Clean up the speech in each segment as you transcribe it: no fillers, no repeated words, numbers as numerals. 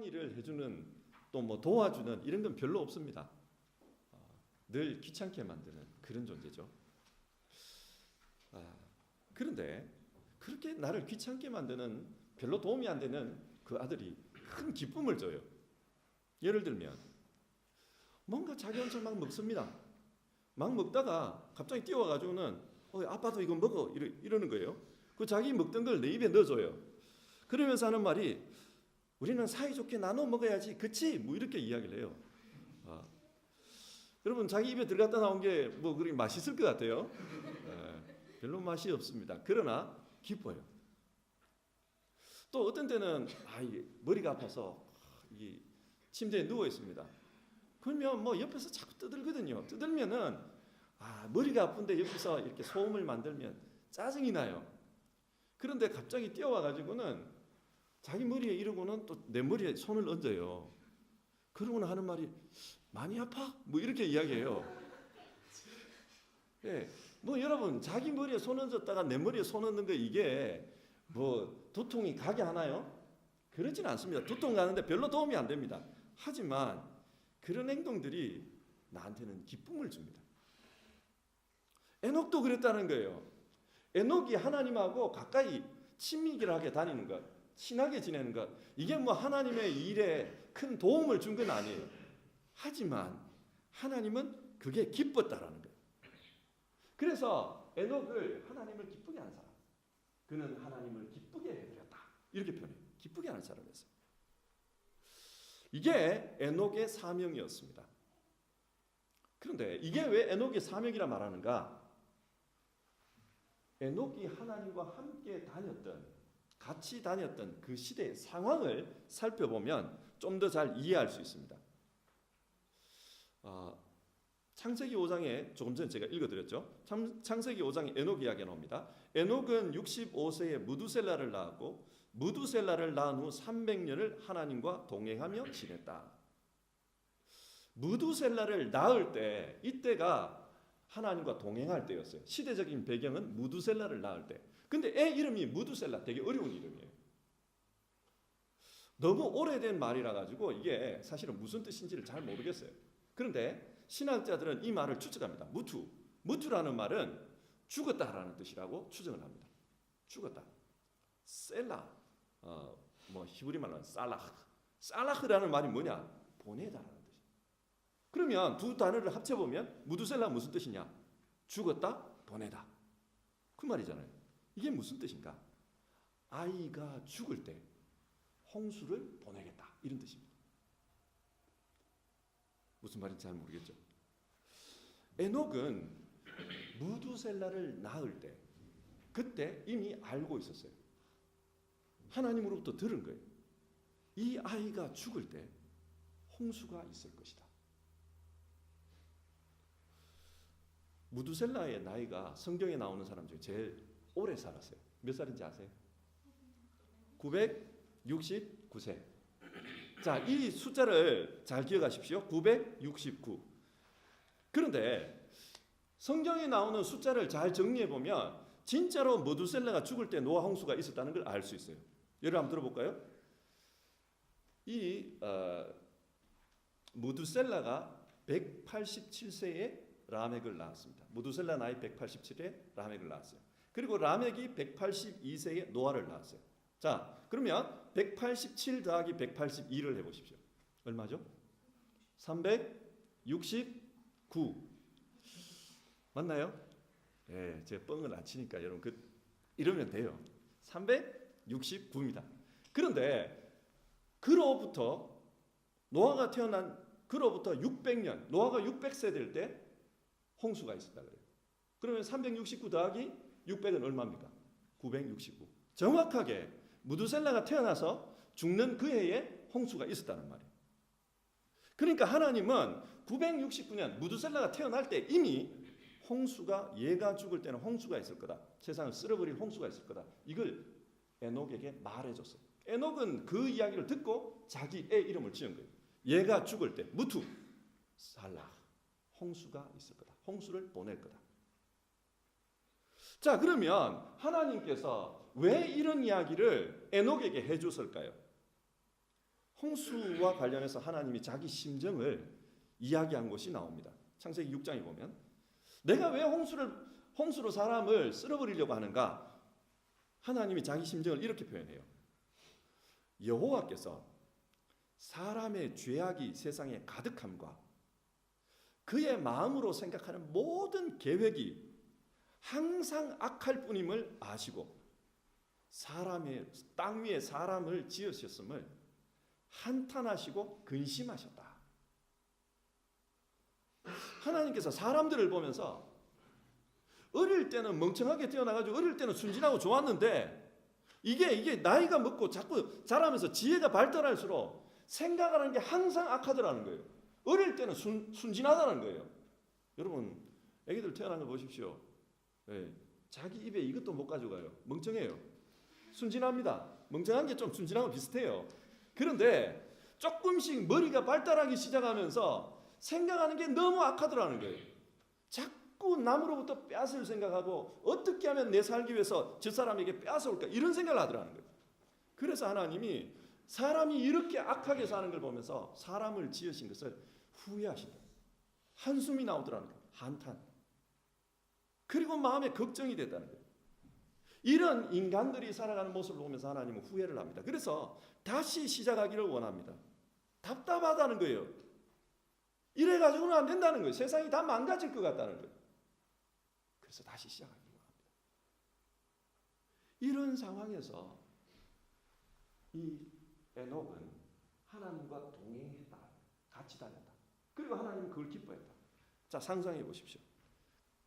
일을 해주는 또 뭐 도와주는 이런 건 별로 없습니다. 늘 귀찮게 만드는 그런 존재죠. 그런데 그렇게 나를 귀찮게 만드는 별로 도움이 안 되는 그 아들이 큰 기쁨을 줘요. 예를 들면 뭔가 자기 혼자 막 먹습니다. 막 먹다가 갑자기 뛰어와가지고는 아빠도 이거 먹어 이러는 거예요. 그 자기 먹던 걸 내 입에 넣어줘요. 그러면서 하는 말이 우리는 사이좋게 나눠 먹어야지 그치? 뭐 이렇게 이야기를 해요. 여러분 자기 입에 들어갔다 나온 게 뭐 그렇게 맛있을 것 같아요? 별로 맛이 없습니다. 그러나 기뻐요. 또 어떤 때는 이게 머리가 아파서 이 침대에 누워 있습니다. 그러면 뭐 옆에서 자꾸 떠들거든요. 떠들면은 머리가 아픈데 옆에서 이렇게 소음을 만들면 짜증이 나요. 그런데 갑자기 뛰어와 가지고는 자기 머리에 이러고는 또 내 머리에 손을 얹어요. 그러고는 하는 말이 많이 아파? 뭐 이렇게 이야기해요. 예, 뭐 여러분 자기 머리에 손 얹었다가 내 머리에 손 얹는 거 이게 뭐 두통이 가게 하나요? 그러진 않습니다. 두통 가는데 별로 도움이 안 됩니다. 하지만 그런 행동들이 나한테는 기쁨을 줍니다. 에녹도 그랬다는 거예요. 에녹이 하나님하고 가까이 친밀하게 다니는 것, 친하게 지내는 것, 이게 뭐 하나님의 일에 큰 도움을 준 건 아니에요. 하지만 하나님은 그게 기뻤다라는 거예요. 그래서 에녹을 하나님을 기쁘게 하는 사람, 그는 하나님을 기쁘게 해드렸다 이렇게 표현해요. 기쁘게 하는 사람이었어요. 이게 에녹의 사명이었습니다. 그런데 이게 왜 에녹의 사명이라 말하는가? 에녹이 하나님과 함께 같이 다녔던 그 시대의 상황을 살펴보면 좀 더 잘 이해할 수 있습니다. 창세기 5장에 조금 전에 제가 읽어드렸죠. 창세기 5장에 에녹 이야기가 나옵니다. 에녹은 65세에 무두셀라를 낳았고 무두셀라를 낳은 후 300년을 하나님과 동행하며 지냈다. 무두셀라를 낳을 때 이때가 하나님과 동행할 때였어요. 시대적인 배경은 무두셀라를 낳을 때. 근데 애 이름이 무두셀라 되게 어려운 이름이에요. 너무 오래된 말이라 가지고 이게 사실은 무슨 뜻인지를 잘 모르겠어요. 그런데 신학자들은 이 말을 추측합니다. 무투라는 말은 죽었다라는 뜻이라고 추정을 합니다. 죽었다. 셀라, 뭐 히브리 말로 살라흐라는 말이 뭐냐? 보내다라는 뜻이에요. 그러면 두 단어를 합쳐보면 무두셀라 무슨 뜻이냐? 죽었다, 보내다. 그 말이잖아요. 이게 무슨 뜻인가? 아이가 죽을 때 홍수를 보내겠다 이런 뜻입니다. 무슨 말인지 잘 모르겠죠. 에녹은 무두셀라를 낳을 때 그때 이미 알고 있었어요. 하나님으로부터 들은 거예요. 이 아이가 죽을 때 홍수가 있을 것이다. 무두셀라의 나이가 성경에 나오는 사람 중에 제일 오래 살았어요. 몇 살인지 아세요? 969세. 자, 이 숫자를 잘 기억하십시오. 969. 그런데 성경에 나오는 숫자를 잘 정리해 보면 진짜로 무두셀라가 죽을 때 노아 홍수가 있었다는 걸 알 수 있어요. 예를 한번 들어볼까요? 이 무두셀라가 187세에 라멕을 낳았습니다. 무두셀라 나이 187에 라멕을 낳았어요. 그리고 라멕이 182세에 노아를 낳았어요. 자, 그러면 187 더하기 182를 해보십시오. 얼마죠? 369. 맞나요? 예, 제가 뻥을 안 치니까 여러분 이러면 돼요. 369입니다. 그런데 그로부터 노아가 태어난 그로부터 600년, 노아가 600세 될 때 홍수가 있었다 그래요. 그러면 369 더하기 600은 얼마입니까? 969. 정확하게 무두셀라가 태어나서 죽는 그 해에 홍수가 있었다는 말이에요. 그러니까 하나님은 969년 무두셀라가 태어날 때 이미 홍수가 얘가 죽을 때는 홍수가 있을 거다. 세상을 쓸어버릴 홍수가 있을 거다. 이걸 에녹에게 말해줬어요. 에녹은 그 이야기를 듣고 자기 애 이름을 지은 거예요. 얘가 죽을 때 무투 살라 홍수가 있을 거다. 홍수를 보낼 거다. 자, 그러면 하나님께서 왜 이런 이야기를 에녹에게 해줬을까요? 홍수와 관련해서 하나님이 자기 심정을 이야기한 것이 나옵니다. 창세기 6장에 보면 내가 왜 홍수로 사람을 쓸어버리려고 하는가? 하나님이 자기 심정을 이렇게 표현해요. 여호와께서 사람의 죄악이 세상에 가득함과 그의 마음으로 생각하는 모든 계획이 항상 악할 뿐임을 아시고 땅 위에 사람을 지으셨음을 한탄하시고 근심하셨다. 하나님께서 사람들을 보면서 어릴 때는 멍청하게 태어나가지고 어릴 때는 순진하고 좋았는데 이게 나이가 먹고 자꾸 자라면서 지혜가 발달할수록 생각하는 게 항상 악하더라는 거예요. 어릴 때는 순진하다는 거예요. 여러분 애기들 태어난 거 보십시오. 네, 자기 입에 이것도 못 가져가요. 멍청해요. 순진합니다. 멍청한 게 좀 순진하고 비슷해요. 그런데 조금씩 머리가 발달하기 시작하면서 생각하는 게 너무 악하더라는 거예요. 자꾸 남으로부터 빼앗을 생각하고 어떻게 하면 내 살기 위해서 저 사람에게 빼앗아올까 이런 생각을 하더라는 거예요. 그래서 하나님이 사람이 이렇게 악하게 사는 걸 보면서 사람을 지으신 것을 후회하신다. 한숨이 나오더라는 거예요. 한탄. 그리고 마음에 걱정이 됐다는 거예요. 이런 인간들이 살아가는 모습을 보면서 하나님은 후회를 합니다. 그래서 다시 시작하기를 원합니다. 답답하다는 거예요. 이래가지고는 안 된다는 거예요. 세상이 다 망가질 것 같다는 거예요. 그래서 다시 시작하기를 원합니다. 이런 상황에서 이 에녹은 하나님과 동행했다. 같이 다녔다. 그리고 하나님은 그걸 기뻐했다. 자, 상상해 보십시오.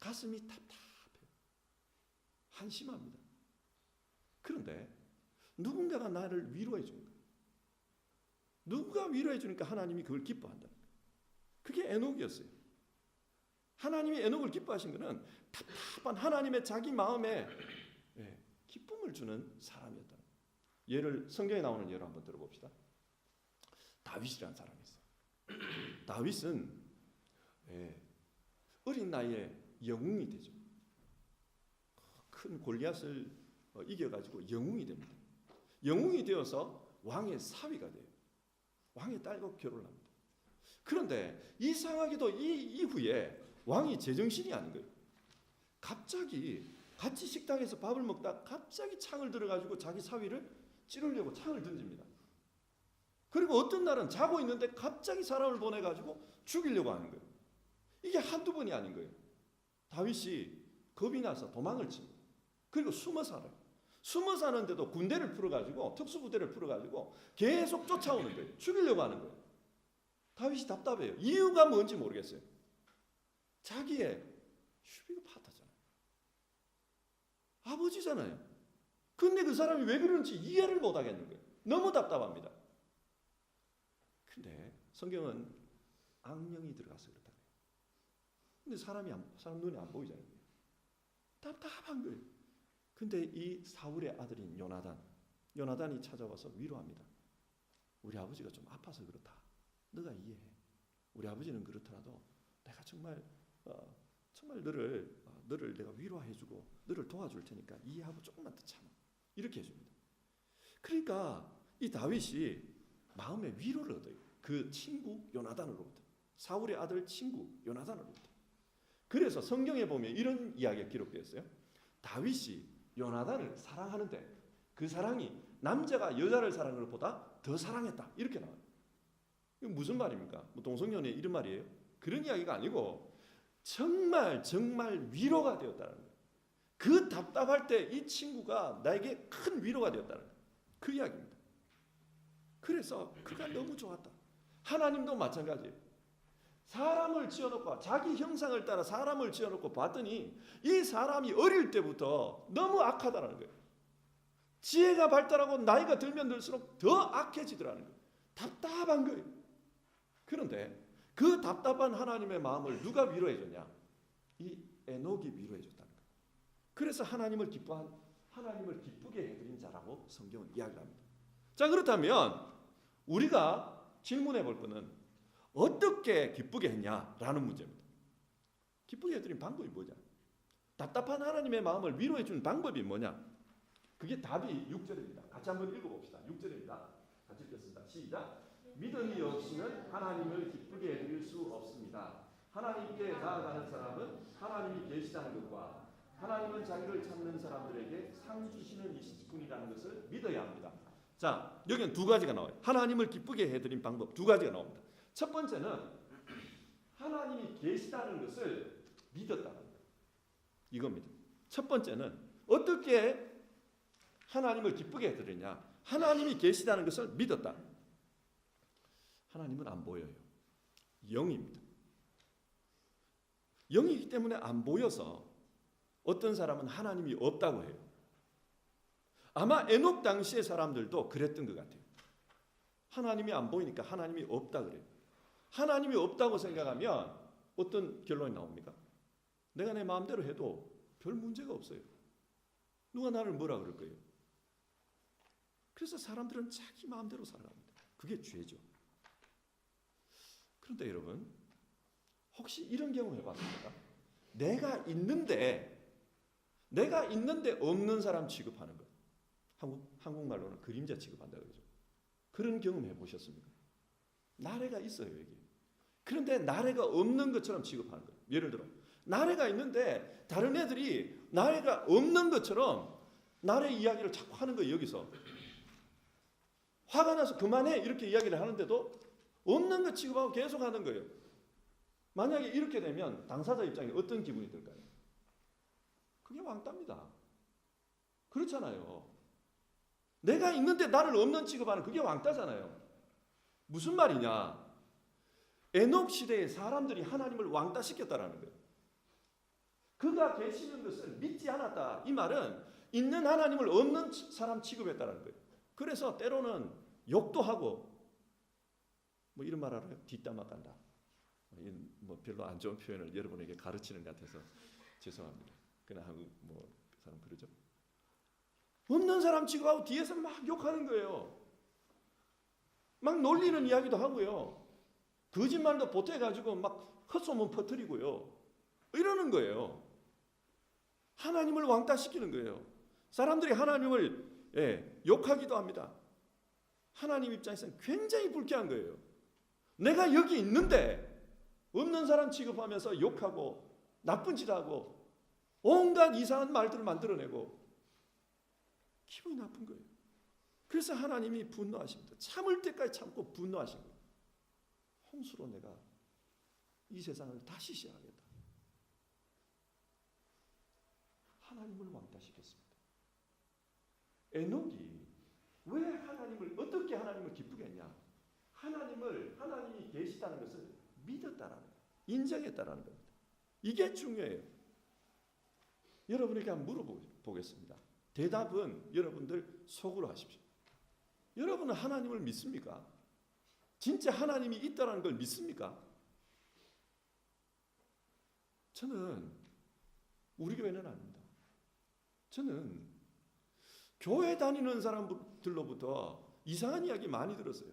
가슴이 답답해요. 한심합니다. 그런데 누군가가 나를 위로해 주는 거예요. 누가 위로해 주니까 하나님이 그걸 기뻐한다. 그게 에녹이었어요. 하나님이 에녹을 기뻐하신 것은 답답한 하나님의 자기 마음에 기쁨을 주는 사람이었다. 예를 성경에 나오는 예를 한번 들어봅시다. 다윗이라는 사람이 있어요. 다윗은 어린 나이에 영웅이 되죠. 큰 골리앗을 이겨가지고 영웅이 됩니다. 영웅이 되어서 왕의 사위가 돼요. 왕의 딸과 결혼을 합니다. 그런데 이상하게도 이 이후에 왕이 제정신이 아닌 거예요. 갑자기 같이 식당에서 밥을 먹다 갑자기 창을 들어가지고 자기 사위를 찌르려고 창을 던집니다. 그리고 어떤 날은 자고 있는데 갑자기 사람을 보내가지고 죽이려고 하는 거예요. 이게 한두 번이 아닌 거예요. 다윗이 겁이 나서 도망을 칩니다. 그리고 숨어 살아요. 숨어 사는데도 군대를 풀어가지고 특수부대를 풀어가지고 계속 쫓아오는 거예요. 죽이려고 하는 거예요. 다윗이 답답해요. 이유가 뭔지 모르겠어요. 자기의 슈비가 파타잖아요. 아버지잖아요. 근데 그 사람이 왜 그러는지 이해를 못 하겠는 거예요. 너무 답답합니다. 근데 성경은 악령이 들어가서 그렇다. 근데 사람 눈에 안 보이잖아요. 답답한 거예요. 근데 이 사울의 아들인 요나단이 찾아와서 위로합니다. 우리 아버지가 좀 아파서 그렇다. 너가 이해해. 우리 아버지는 그렇더라도 내가 정말 너를 내가 위로해주고 너를 도와줄 테니까 이해하고 조금만 더 참아. 이렇게 해줍니다. 그러니까 이 다윗이 마음의 위로를 얻어요. 그 친구 요나단으로부터. 사울의 아들 친구 요나단으로부터. 그래서 성경에 보면 이런 이야기가 기록되어 있어요. 다윗이 요나단을 사랑하는데 그 사랑이 남자가 여자를 사랑하는 것보다 더 사랑했다. 이렇게 나와요. 이거 무슨 말입니까? 뭐 동성연애 이런 말이에요? 그런 이야기가 아니고 정말 위로가 되었다는 거예요. 그 답답할 때 이 친구가 나에게 큰 위로가 되었다는 거예요. 그 이야기입니다. 그래서 그가 너무 좋았다. 하나님도 마찬가지예요. 사람을 지어놓고 자기 형상을 따라 사람을 지어놓고 봤더니 이 사람이 어릴 때부터 너무 악하다는 거예요. 지혜가 발달하고 나이가 들면 들수록 더 악해지더라는 거예요. 답답한 거예요. 그런데 그 답답한 하나님의 마음을 누가 위로해 줬냐? 이 에녹이 위로해 줬다는 거예요. 그래서 하나님을 기쁘게 해드린 자라고 성경은 이야기를 합니다. 자, 그렇다면 우리가 질문해 볼 거는 어떻게 기쁘게 했냐라는 문제입니다. 기쁘게 해드린 방법이 뭐냐? 답답한 하나님의 마음을 위로해 주는 방법이 뭐냐? 그게 답이 6절입니다. 같이 한번 읽어봅시다. 6절입니다. 같이 읽겠습니다. 시작. 믿음이 없이는 하나님을 기쁘게 해드릴 수 없습니다. 하나님께 나아가는 사람은 하나님이 계시다는 것과 하나님은 자기를 찾는 사람들에게 상 주시는 이시군이라는 것을 믿어야 합니다. 자, 여기는 두 가지가 나와요. 하나님을 기쁘게 해드린 방법 두 가지가 나옵니다. 첫 번째는 하나님이 계시다는 것을 믿었다는 거예요. 이겁니다. 첫 번째는 어떻게 하나님을 기쁘게 해드리냐? 하나님이 계시다는 것을 믿었다. 하나님은 안 보여요. 영입니다. 영이기 때문에 안 보여서 어떤 사람은 하나님이 없다고 해요. 아마 에녹 당시의 사람들도 그랬던 것 같아요. 하나님이 안 보이니까 하나님이 없다 그래요. 하나님이 없다고 생각하면 어떤 결론이 나옵니까? 내가 내 마음대로 해도 별 문제가 없어요. 누가 나를 뭐라 그럴 거예요? 그래서 사람들은 자기 마음대로 살아갑니다. 그게 죄죠. 그런데 여러분, 혹시 이런 경우 해봤습니까? 내가 있는데 없는 사람 취급하는 것. 한국말로는 그림자 취급한다 그러죠. 그런 경험 해보셨습니까? 나래가 있어요 여기. 그런데 나래가 없는 것처럼 취급하는 거예요. 예를 들어 나래가 있는데 다른 애들이 나래가 없는 것처럼 나래 이야기를 자꾸 하는 거예요. 여기서 화가 나서 그만해 이렇게 이야기를 하는데도 없는 것 취급하고 계속 하는 거예요. 만약에 이렇게 되면 당사자 입장에 어떤 기분이 들까요? 그게 왕따입니다. 그렇잖아요. 내가 있는데 나를 없는 취급하는 그게 왕따잖아요. 무슨 말이냐? 에녹 시대의 사람들이 하나님을 왕따시켰다라는 거예요. 그가 계시는 것을 믿지 않았다. 이 말은 있는 하나님을 없는 사람 취급했다라는 거예요. 그래서 때로는 욕도 하고 뭐 이런 말 알아요? 뒷담화 깐다. 뭐 별로 안 좋은 표현을 여러분에게 가르치는 것 같아서 죄송합니다. 그냥 한국 뭐 사람 그러죠. 없는 사람 취급하고 뒤에서 막 욕하는 거예요. 막 놀리는 이야기도 하고요. 거짓말도 보태가지고 막 헛소문 퍼뜨리고요. 이러는 거예요. 하나님을 왕따시키는 거예요. 사람들이 하나님을 욕하기도 합니다. 하나님 입장에서는 굉장히 불쾌한 거예요. 내가 여기 있는데 없는 사람 취급하면서 욕하고 나쁜 짓 하고 온갖 이상한 말들을 만들어내고 기분이 나쁜 거예요. 그래서 하나님이 분노하십니다. 참을 때까지 참고 분노하신 거예요. 홍수로 내가 이 세상을 다시 시작하겠다. 하나님을 왕따시켰습니다. 에녹이 왜 어떻게 하나님을 기쁘게 했냐? 하나님이 계시다는 것을 믿었다라는 거예요. 인정했다라는 겁니다. 이게 중요해요. 여러분에게 한번 물어보겠습니다. 대답은 여러분들 속으로 하십시오. 여러분은 하나님을 믿습니까? 진짜 하나님이 있다는 걸 믿습니까? 저는 우리 교회는 아닙니다. 저는 교회 다니는 사람들로부터 이상한 이야기 많이 들었어요.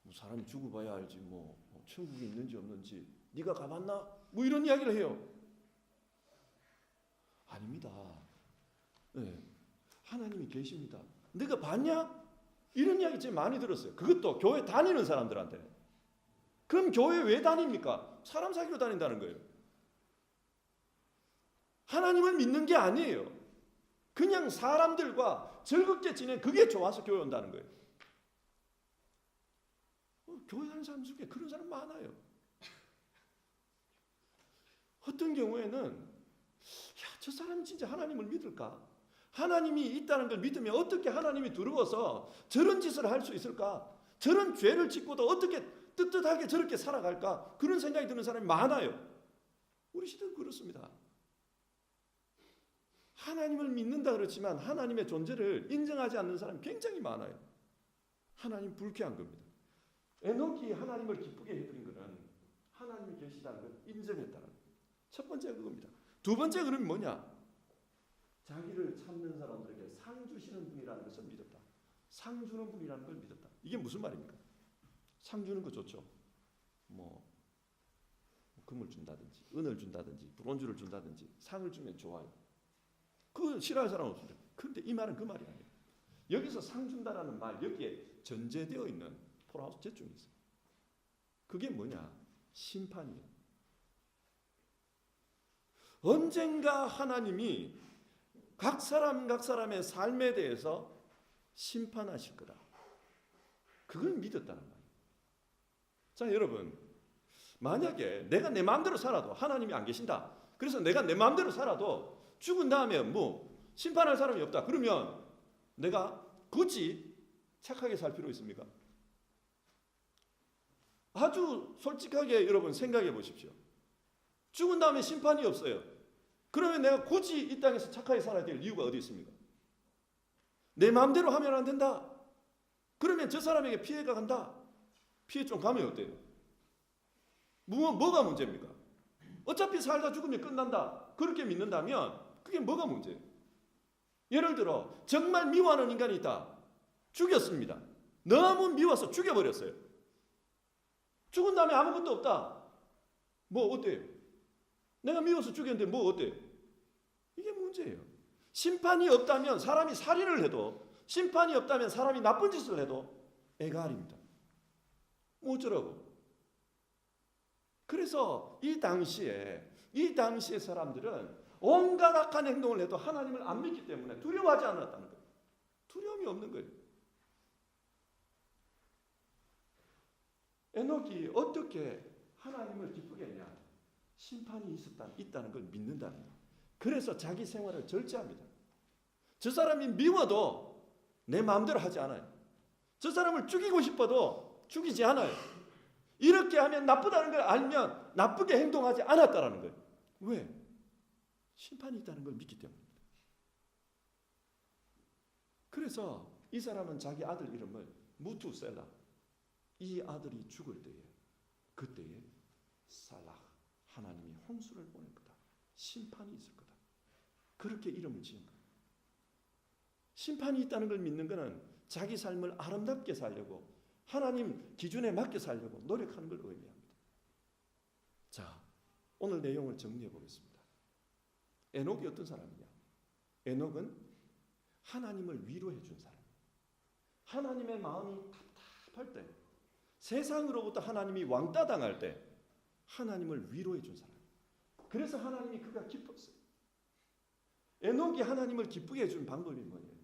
뭐 사람이 죽어 봐야 알지 뭐 천국이 있는지 없는지 네가 가봤나? 뭐 이런 이야기를 해요. 아닙니다. 네. 하나님이 계십니다. 네가 봤냐? 이런 이야기 제일 많이 들었어요. 그것도 교회 다니는 사람들한테. 그럼 교회 왜 다닙니까? 사람 사귀러 다닌다는 거예요. 하나님을 믿는 게 아니에요. 그냥 사람들과 즐겁게 지낸 그게 좋아서 교회 온다는 거예요. 교회 다니는 사람 중에 그런 사람 많아요. 어떤 경우에는 저 사람이 진짜 하나님을 믿을까? 하나님이 있다는 걸 믿으면 어떻게 하나님이 들어와서 저런 짓을 할 수 있을까? 저런 죄를 짓고도 어떻게 떳떳하게 저렇게 살아갈까? 그런 생각이 드는 사람이 많아요. 우리 시대는 그렇습니다. 하나님을 믿는다 그렇지만 하나님의 존재를 인정하지 않는 사람이 굉장히 많아요. 하나님 불쾌한 겁니다. 에녹이 하나님을 기쁘게 해드린 것은 하나님이 계시다는 걸 인정했다는 거예요. 첫 번째가 그겁니다. 두 번째 그러면 뭐냐? 자기를 찾는 사람들에게 상 주시는 분이라는 것을 믿었다. 상 주는 분이라는 걸 믿었다. 이게 무슨 말입니까? 상 주는 거 좋죠. 뭐 금을 준다든지 은을 준다든지 브론즈를 준다든지 상을 주면 좋아요. 그거 싫어할 사람 없습니다. 그런데 이 말은 그 말이 아니에요. 여기서 상 준다라는 말 여기에 전제되어 있는 폴하우스 제중이 있어요. 그게 뭐냐? 심판이에요. 언젠가 하나님이 각 사람의 삶에 대해서 심판하실 거다. 그걸 믿었다는 거예요. 자, 여러분, 만약에 내가 내 마음대로 살아도 하나님이 안 계신다. 그래서 내가 내 마음대로 살아도 죽은 다음에 뭐 심판할 사람이 없다. 그러면 내가 굳이 착하게 살 필요 있습니까? 아주 솔직하게 여러분 생각해 보십시오. 죽은 다음에 심판이 없어요. 그러면 내가 굳이 이 땅에서 착하게 살아야 될 이유가 어디 있습니까? 내 마음대로 하면 안 된다. 그러면 저 사람에게 피해가 간다. 피해 좀 가면 어때요? 뭐가 문제입니까? 어차피 살다 죽으면 끝난다. 그렇게 믿는다면 그게 뭐가 문제예요? 예를 들어 정말 미워하는 인간이 있다. 죽였습니다. 너무 미워서 죽여버렸어요. 죽은 다음에 아무것도 없다. 뭐 어때요? 내가 미워서 죽였는데 뭐 어때요? 이게 문제예요. 심판이 없다면 사람이 살인을 해도, 심판이 없다면 사람이 나쁜 짓을 해도 애가 아닙니다. 뭐 어쩌라고? 그래서 이 당시에 사람들은 온갖 악한 행동을 해도 하나님을 안 믿기 때문에 두려워하지 않았다는 거예요. 두려움이 없는 거예요. 에녹이 어떻게 하나님을 기쁘게 했냐? 심판이 있다는 걸 믿는다는 거예요. 그래서 자기 생활을 절제합니다. 저 사람이 미워도 내 마음대로 하지 않아요. 저 사람을 죽이고 싶어도 죽이지 않아요. 이렇게 하면 나쁘다는 걸 알면 나쁘게 행동하지 않았다라는 거예요. 왜? 심판이 있다는 걸 믿기 때문입니다. 그래서 이 사람은 자기 아들 이름을 무투셀라, 이 아들이 죽을 때에, 그때에 살라, 하나님이 홍수를 보낼 거다. 심판이 있을 거다. 그렇게 이름을 지은 거예요. 심판이 있다는 걸 믿는 것은 자기 삶을 아름답게 살려고, 하나님 기준에 맞게 살려고 노력하는 걸 의미합니다. 자, 오늘 내용을 정리해 보겠습니다. 에녹이 어떤 사람이냐? 에녹은 하나님을 위로해 준 사람. 하나님의 마음이 답답할 때, 세상으로부터 하나님이 왕따 당할 때 하나님을 위로해 준 사람. 그래서 하나님이 그가 기뻤어요. 에녹이 하나님을 기쁘게 해준 방법이 뭐냐면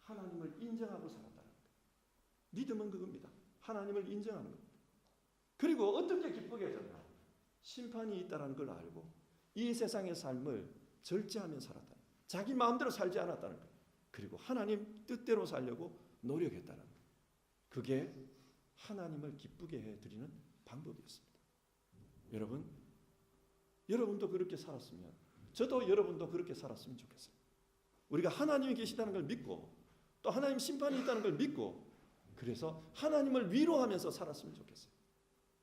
하나님을 인정하고 살았다는 거예요. 믿음은 그겁니다. 하나님을 인정하는 겁니다. 그리고 어떻게 기쁘게 해줬나? 심판이 있다는 걸 알고 이 세상의 삶을 절제하며 살았다. 자기 마음대로 살지 않았다는 거예요. 그리고 하나님 뜻대로 살려고 노력했다는 거예요. 그게 하나님을 기쁘게 해드리는 방법이었습니다. 여러분도 그렇게 살았으면, 저도 여러분도 그렇게 살았으면 좋겠어요. 우리가 하나님이 계시다는 걸 믿고 또 하나님 심판이 있다는 걸 믿고, 그래서 하나님을 위로하면서 살았으면 좋겠어요.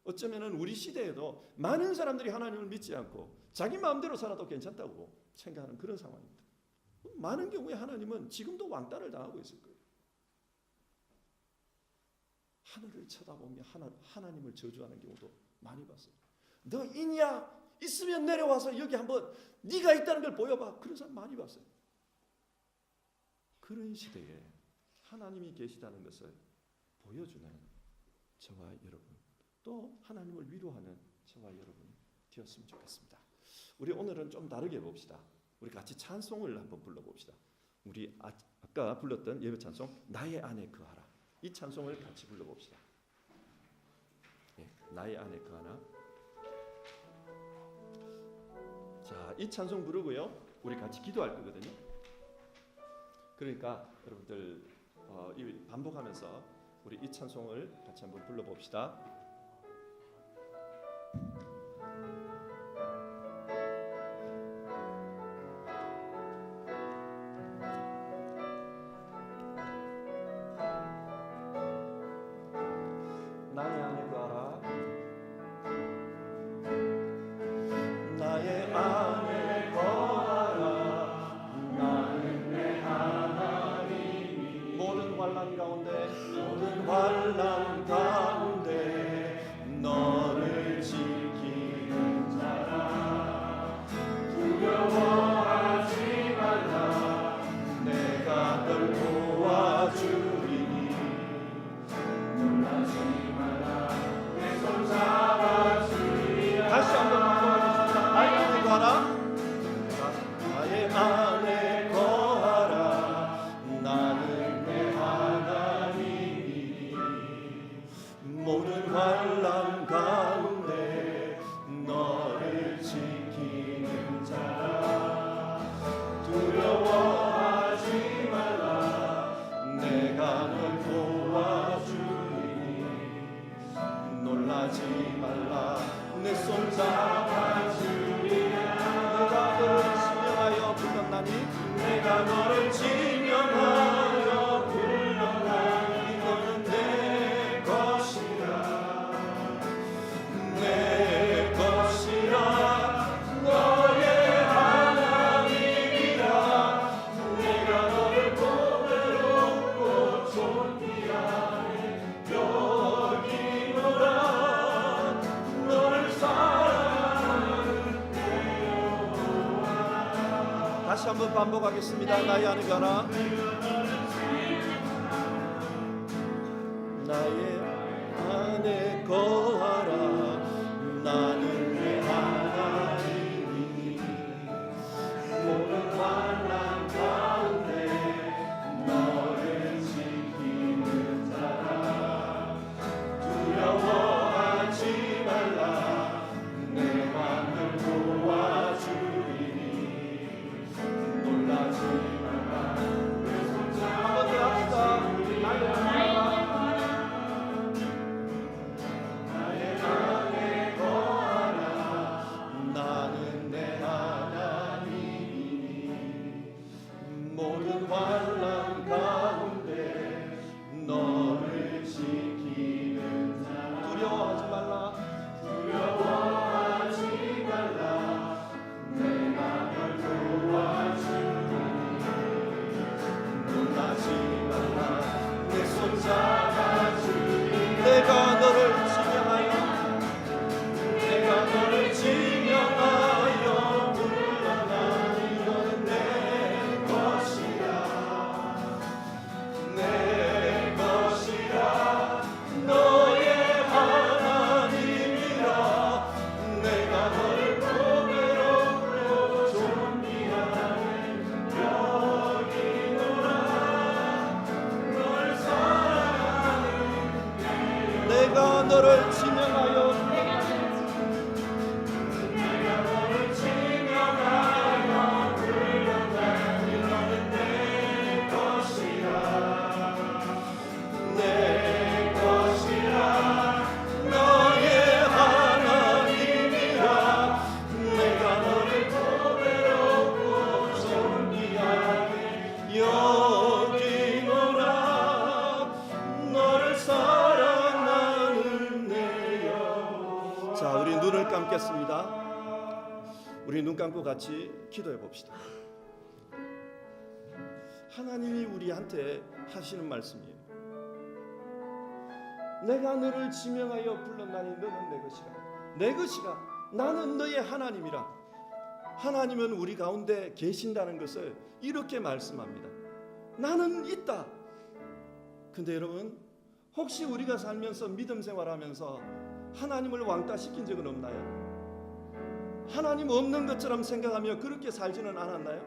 어쩌면 우리 시대에도 많은 사람들이 하나님을 믿지 않고 자기 마음대로 살아도 괜찮다고 생각하는 그런 상황입니다. 많은 경우에 하나님은 지금도 왕따를 당하고 있을 거예요. 하늘을 쳐다보며 하나님을 저주하는 경우도 많이 봤어요. 너 있냐? 있으면 내려와서 여기 한번 네가 있다는 걸 보여봐. 그런 사람 많이 봤어요. 그런 시대에 하나님이 계시다는 것을 보여주는 저와 여러분, 또 하나님을 위로하는 저와 여러분이 되었으면 좋겠습니다. 우리 오늘은 좀 다르게 봅시다. 우리 같이 찬송을 한번 불러봅시다. 우리 아까 불렀던 예배 찬송 나의 안에 거하라, 이 찬송을 같이 불러봅시다. 예, 나의 안에 거하라. 자, 이 찬송 부르고요, 우리 같이 기도할 거거든요. 그러니까 여러분들 반복하면서 우리 이 찬송을 같이 한번 불러봅시다. 나의 안에 거하라. 나의 안에 거하라. 나는 내 하나님이 모든 환난 가운데 너를 지키는 자라. 두려워하지 말라. 내가 널 도와 모든 환난 가운데 너를 지키는 자라. 두려워하지 말라. 내가 널 도와주리니. 놀라지 말라. 내 손 잡아주리라. 내가 너를 지명하여 불렀나니. 내가 너를 지명하여 불렀나니. 너는 내 것이라. 내 것이라. 너의 하나님이라. 내가 너를 보배롭고 존귀하게 여기노라. 너를 사랑하는 내 여호와. 다시 한번 반복하겠습니다. 나의 안에 가라. 나의 안에 거하라. 나는 내 하나님이니. 모든 환난 가운데 너를 지키는 자라. 두려워하지 말라. 내가 널 도와주리니. 놀라지 말라. 내 손 잡아. 한번 더 합시다. 나의 안에 거하라. 나는 내 하나님이니. 모든 환난 가운데 너를 지키는 자라. 두려워하지 말라. 두려워하지 말라. 내가 널 도와주리니. 놀라지 말라. 내 손 잡아주리니. 내가 너를 지명하여 내가 너를 지명하여 불렀나니. 너는 내 것이라. 내 것이라. 너의 하나님이라. 내가 너를 보배롭고 존귀하게 여기노라. 널 사랑하는 내가 너를 지명하여 불렀나니. 너는 내 것이라. 내 것이라. 너의 하나님이라. 내가 너를 보배롭고 존귀하게 여기노라. 너를 사랑하는 내 여호와. 자, 우리 눈을 감겠습니다. 우리 눈 감고 같이 기도해 봅시다. 하나님이 우리한테 하시는 말씀이에요. 내가 너를 지명하여 불렀나니. 너는 내 것이라. 내 것이라. 나는 너의 하나님이라. 하나님은 우리 가운데 계신다는 것을 이렇게 말씀합니다. 나는 있다. 근데 여러분, 혹시 우리가 살면서 믿음 생활하면서 하나님을 왕따시킨 적은 없나요? 하나님 없는 것처럼 생각하며 그렇게 살지는 않았나요?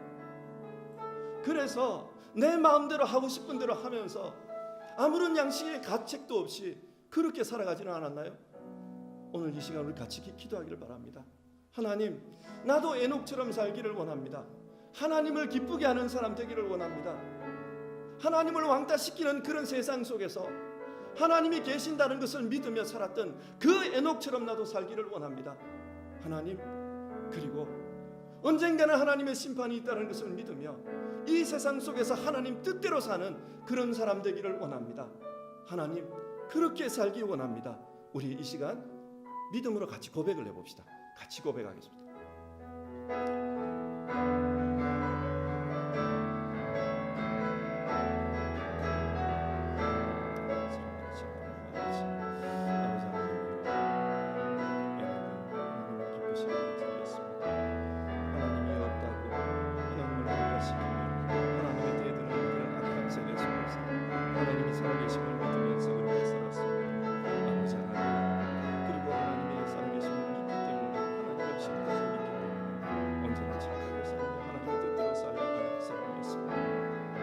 그래서 내 마음대로 하고 싶은 대로 하면서 아무런 양식의 가책도 없이 그렇게 살아가지는 않았나요? 오늘 이 시간 우리 같이 기도하기를 바랍니다. 하나님, 나도 에녹처럼 살기를 원합니다. 하나님을 기쁘게 하는 사람 되기를 원합니다. 하나님을 왕따시키는 그런 세상 속에서 하나님이 계신다는 것을 믿으며 살았던 그 에녹처럼 나도 살기를 원합니다. 하나님, 그리고 언젠가는 하나님의 심판이 있다는 것을 믿으며 이 세상 속에서 하나님 뜻대로 사는 그런 사람 되기를 원합니다. 하나님, 그렇게 살기 원합니다. 우리 이 시간 믿음으로 같이 고백을 해봅시다. 같이 고백하겠습니다.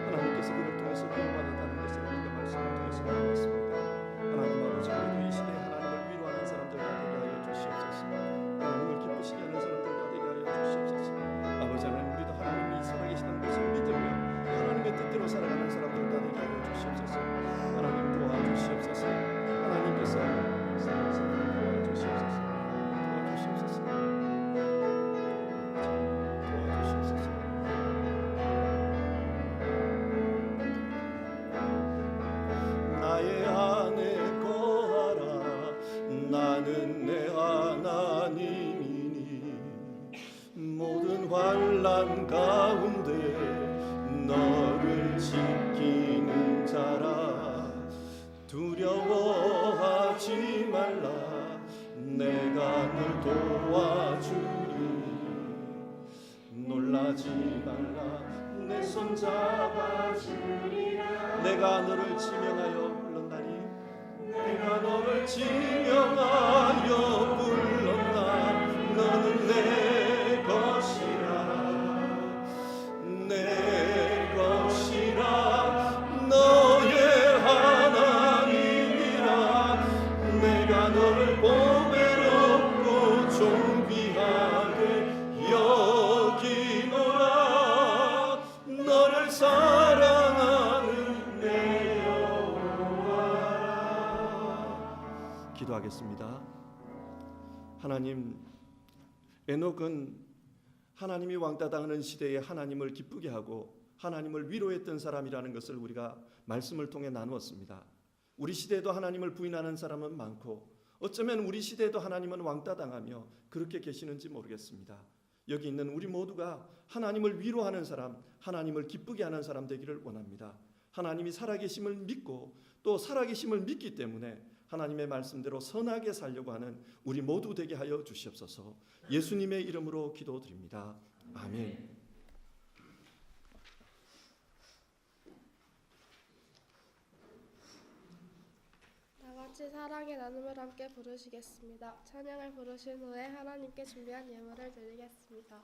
하나님께서 그를 통해서 구원받았다는 것을 우리가 말씀을 통해서 알고 있습니다. 하나님 아버지, 우리도 이 시대 한가운데 너를 지키는 자라. 두려워하지 말라. 내가 널 도와주리. 놀라지 말라. 내 손 잡아주리라. 내가 너를 지명하여 불렀나니 내가 너를 지명하여 불렀나. 너는 내 것이라. 내 것이라. 너의 하나님이라. 내가 너를 보배롭고 존귀하게 여기노라. 너를 사랑하는 내 여호와라. 기도하겠습니다. 하나님, 에녹은 하나님이 왕따 당하는 시대에 하나님을 기쁘게 하고 하나님을 위로했던 사람이라는 것을 우리가 말씀을 통해 나누었습니다. 우리 시대에도 하나님을 부인하는 사람은 많고 어쩌면 우리 시대에도 하나님은 왕따 당하며 그렇게 계시는지 모르겠습니다. 여기 있는 우리 모두가 하나님을 위로하는 사람, 하나님을 기쁘게 하는 사람 되기를 원합니다. 하나님이 살아계심을 믿고 또 살아계심을 믿기 때문에 하나님의 말씀대로 선하게 살려고 하는 우리 모두 되게 하여 주시옵소서. 예수님의 이름으로 기도드립니다. 아멘. 다같이 사랑의 나눔을 함께 부르시겠습니다. 찬양을 부르신 후에 하나님께 준비한 예물을 드리겠습니다.